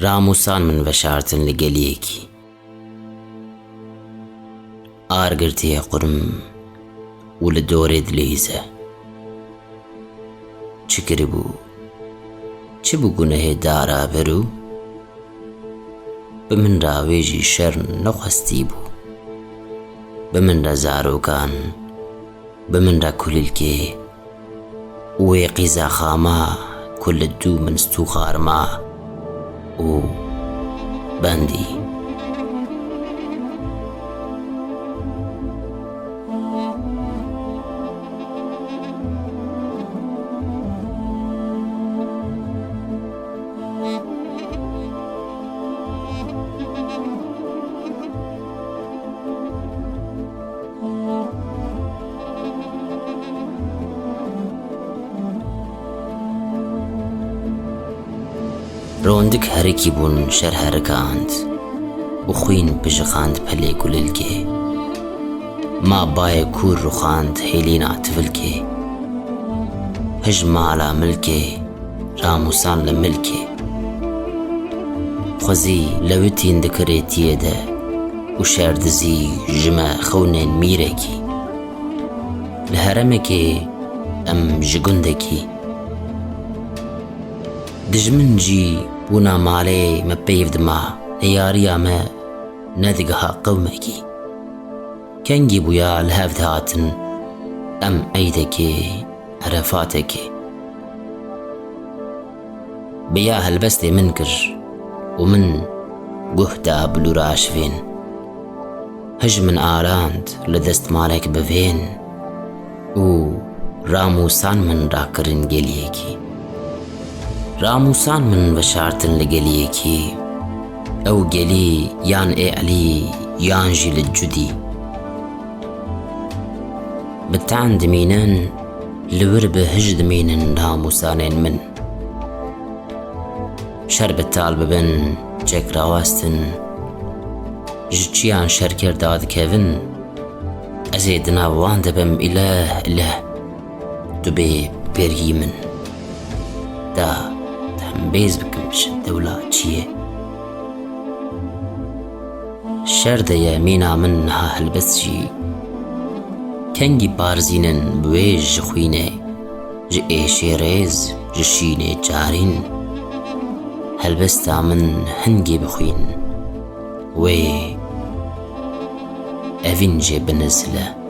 راموسان من وشارتن لگلیکی آرگرتی قرم ولدوری دلیزه چکری بو چه بو گناه دارا برو بمن راویجی شر نخستی بو بمن را زاروکان بمن را کلیل که وی قیزا خاما کل دو من ستو خارما و بندی روندک هرکی بون شر هرکاند و خوین بجخاند پلی گلیل که ما بای کور رو خاند هیلین عطفل که هج مالا ملکه راموسان لملکه خوزی لوتین دکره تیده و شردزی جمع خونین میره کی لهرمه که ام جگنده دجمن جی بونا مالي ما بيفد ما نياريا ما ندقها قومكي كان جيبو يا الهفد هاتن أم أيدكي عرفاتكي بيا هلبستي منكر ومن قهدا بلو راشفين هج من آلاند لدست مالك بفين و راموسان من راكرن جليكي راموسان من وشارتن لگلیکی او گلی یان اعلی یان جیل الجدی بتعن دمینن لور بهج دمینن راموسانين من شرب التال ببن جك راواستن جتشيان شركر داد كيفن ازيدنا وان دبم اله دبي بيرجي من دا بیز بکم شدولا چیه شرد یمینا من ها هلبس جی کنگی بارزینن بویج خوینه ج ایشی ریز جشینه جارین هلبستا من هنگی بخوین وی اوین جی بنزله